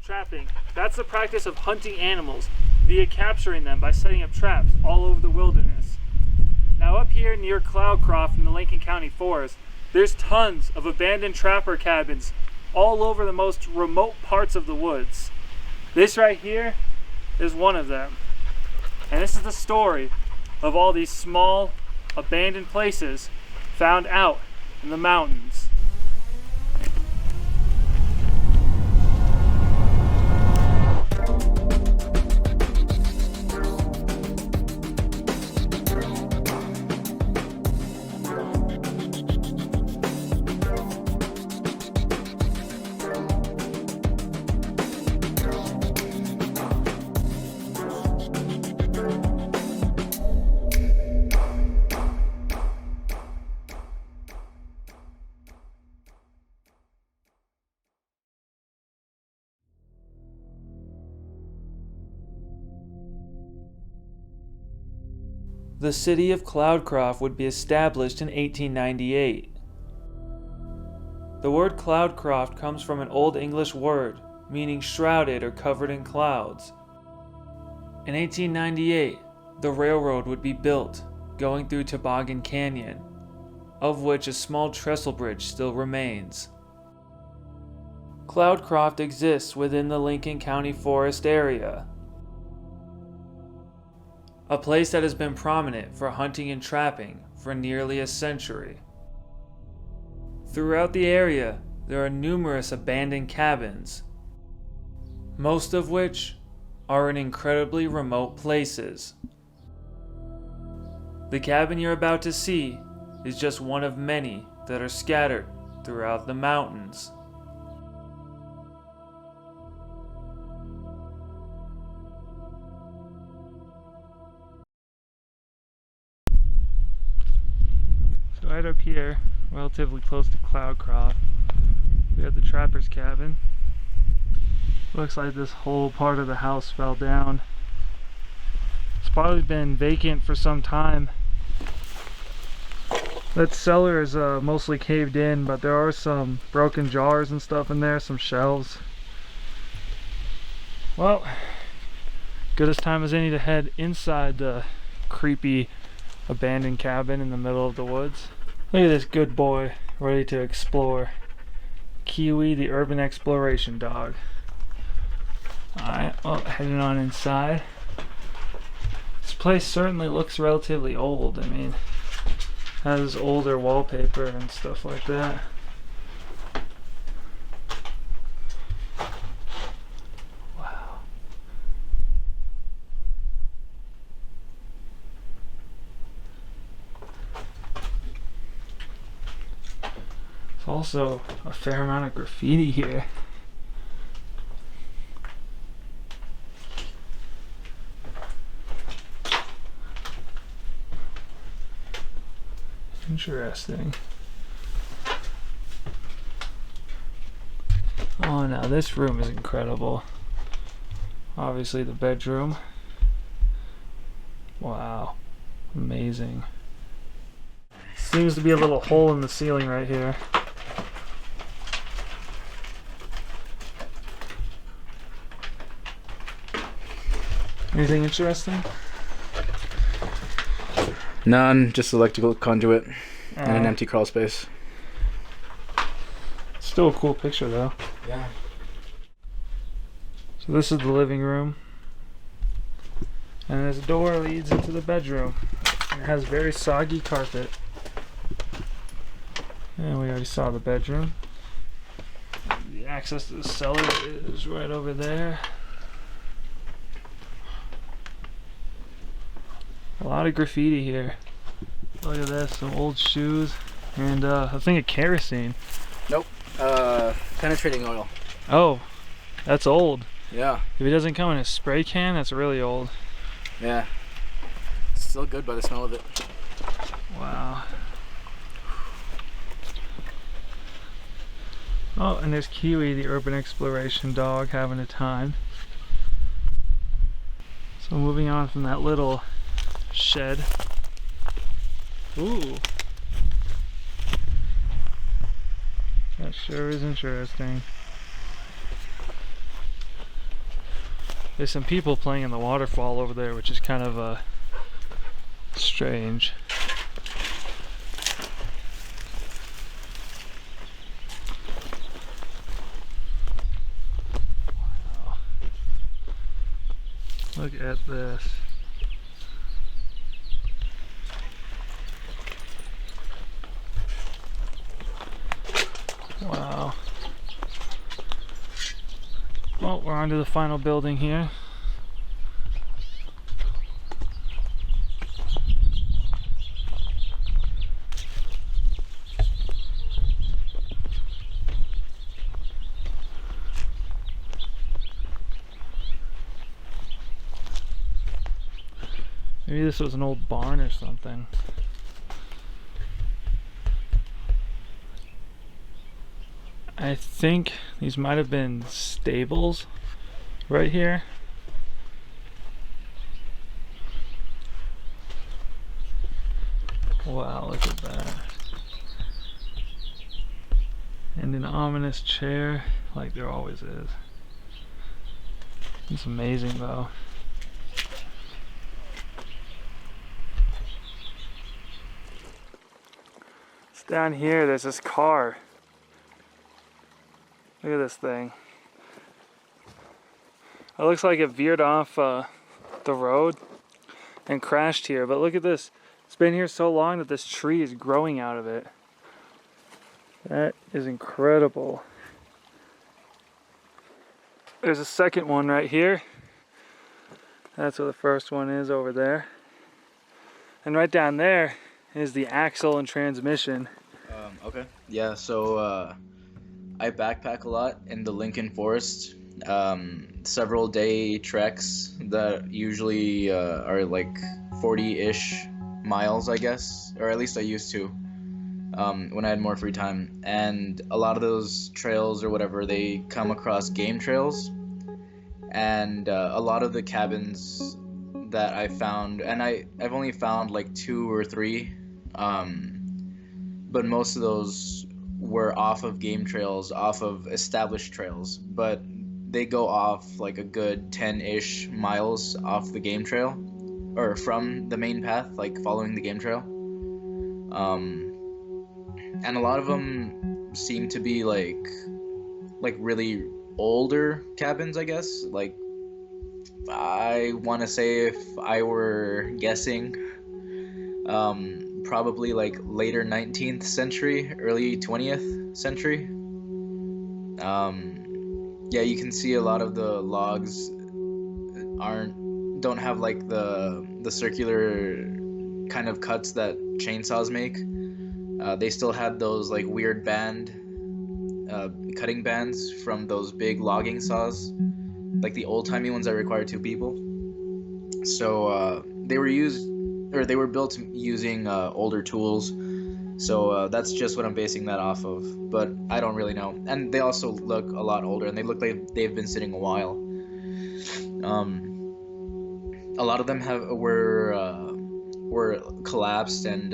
trapping, that's the practice of hunting animals via capturing them by setting up traps all over the wilderness. Now up here near Cloudcroft in the Lincoln County Forest, there's tons of abandoned trapper cabins all over the most remote parts of the woods. This right here is one of them. And this is the story of all these small, abandoned places found out in the mountains. The city of Cloudcroft would be established in 1898. The word Cloudcroft comes from an Old English word meaning shrouded or covered in clouds. In 1898, the railroad would be built, going through Toboggan Canyon, of which a small trestle bridge still remains. Cloudcroft exists within the Lincoln County Forrest area, a place that has been prominent for hunting and trapping for nearly a century. Throughout the area, there are numerous abandoned cabins, most of which are in incredibly remote places. The cabin you're about to see is just one of many that are scattered throughout the mountains. Right up here, relatively close to Cloudcroft, we have the trapper's cabin. Looks like this whole part of the house fell down. It's probably been vacant for some time. That cellar is mostly caved in, but there are some broken jars and stuff in there, some shelves. Well, good as time as any to head inside the creepy abandoned cabin in the middle of the woods. Look at this good boy ready to explore. Kiwi, the urban exploration dog. Alright, well, heading on inside. This place certainly looks relatively old. I mean, has older wallpaper and stuff like that. Wow. There's also a fair amount of graffiti here. Interesting. Oh, now this room is incredible. Obviously the bedroom. Wow, amazing. Seems to be a little hole in the ceiling right here. Anything interesting? None, just electrical conduit and an empty crawl space. Still a cool picture though. Yeah. So this is the living room. And this door leads into the bedroom. It has very soggy carpet. And we already saw the bedroom. The access to the cellar is right over there. A lot of graffiti here. Look at this, some old shoes, and a thing of kerosene. Nope, penetrating oil. Oh, that's old. Yeah. If it doesn't come in a spray can, that's really old. Yeah. It's still good by the smell of it. Wow. Oh, and there's Kiwi, the urban exploration dog, having a time. So moving on from that little shed. Ooh. That sure is interesting. There's some people playing in the waterfall over there, which is kind of strange. Wow. Look at this. Wow. Well, we're on to the final building here. Maybe this was an old barn or something. I think these might have been stables right here. Wow, look at that. And an ominous chair, like there always is. It's amazing though. It's down here, there's this car. Look at this thing. It looks like it veered off the road and crashed here, but look at this. It's been here so long that this tree is growing out of it. That is incredible. There's a second one right here. That's where the first one is over there. And right down there is the axle and transmission. Okay. Yeah, so I backpack a lot in the Lincoln Forest. Several day treks that usually are like 40-ish miles, I guess, or at least I used to when I had more free time. And a lot of those trails or whatever, they come across game trails, and a lot of the cabins that I found, and I've only found like 2 or 3, but most of those were off of game trails, off of established trails, but they go off like a good 10-ish miles off the game trail, or from the main path, like following the game trail. And a lot of them seem to be like really older cabins, I guess. Like, I want to say, if I were guessing, probably like later 19th century, early 20th century. Yeah, you can see a lot of the logs don't have like the circular kind of cuts that chainsaws make. They still had those like weird cutting bands from those big logging saws, like the old-timey ones that require 2 people. So they were built using older tools. So that's just what I'm basing that off of, but I don't really know. And they also look a lot older, and they look like they've been sitting a while. A lot of them were collapsed and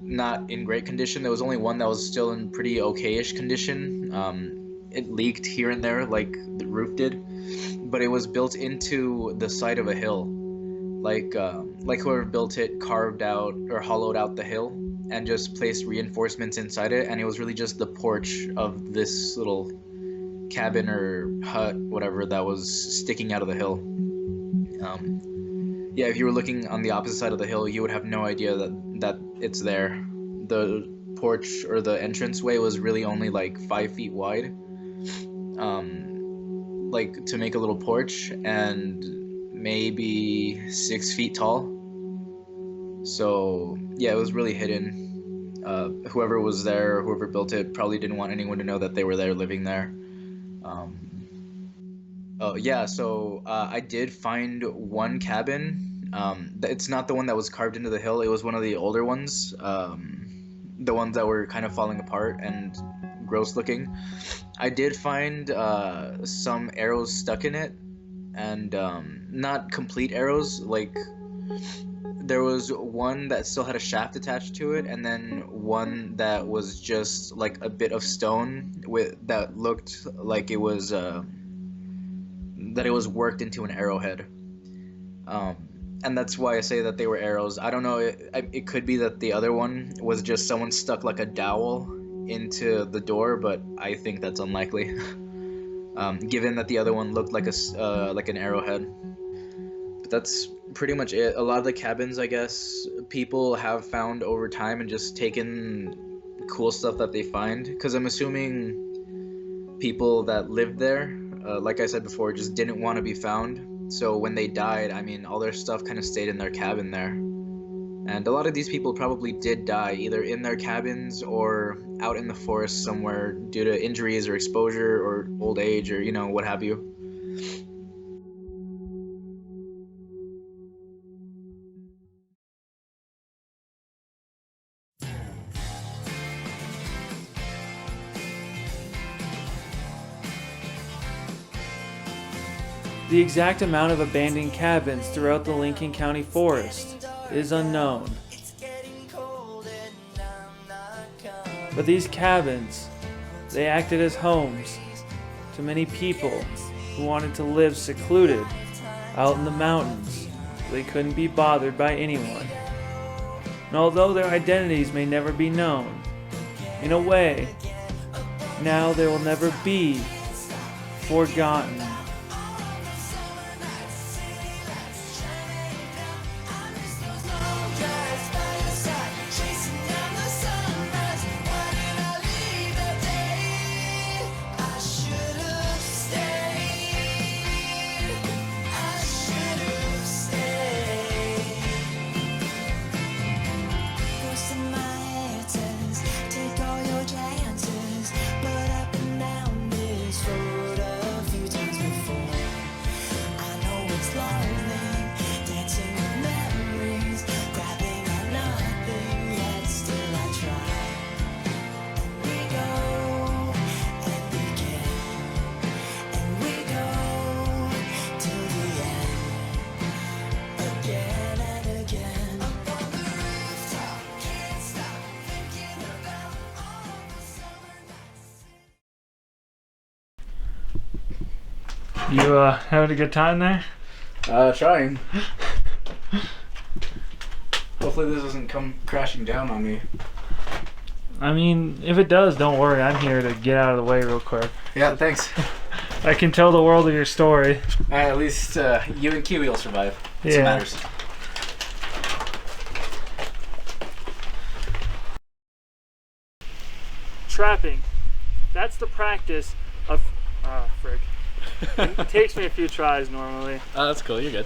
not in great condition. There was only one that was still in pretty okay-ish condition. It leaked here and there, like the roof did, but it was built into the side of a hill. Like whoever built it carved out or hollowed out the hill and just placed reinforcements inside it, and it was really just the porch of this little cabin or hut, whatever, that was sticking out of the hill. Yeah, if you were looking on the opposite side of the hill, you would have no idea that it's there. The porch or the entranceway was really only like 5 feet wide, like to make a little porch, and maybe 6 feet tall. So yeah, it was really hidden. Whoever was there, whoever built it, probably didn't want anyone to know that they were there living there. Oh yeah, so I did find one cabin. It's not the one that was carved into the hill. It was one of the older ones, the ones that were kind of falling apart and gross looking. I did find some arrows stuck in it, and not complete arrows. Like, there was one that still had a shaft attached to it, and then one that was just like a bit of stone that looked like it was that it was worked into an arrowhead. And that's why I say that they were arrows. I don't know, it could be that the other one was just someone stuck like a dowel into the door, but I think that's unlikely. Given that the other one looked like like an arrowhead. But that's pretty much it. A lot of the cabins, I guess, people have found over time and just taken cool stuff that they find. Because I'm assuming people that lived there, like I said before, just didn't want to be found. So when they died, I mean, all their stuff kind of stayed in their cabin there. And a lot of these people probably did die, either in their cabins or out in the forest somewhere due to injuries or exposure or old age or, what have you. The exact amount of abandoned cabins throughout the Lincoln County Forest is unknown. But these cabins, they acted as homes to many people who wanted to live secluded out in the mountains. They couldn't be bothered by anyone. And although their identities may never be known, in a way, now they will never be forgotten. You having a good time there? Trying. Hopefully this doesn't come crashing down on me. I mean, if it does, don't worry. I'm here to get out of the way real quick. Yeah, thanks. I can tell the world of your story. At least you and Kiwi will survive. That's Yeah. what matters. Trapping. That's the practice of... frick. It takes me a few tries normally. Oh, that's cool. You're good.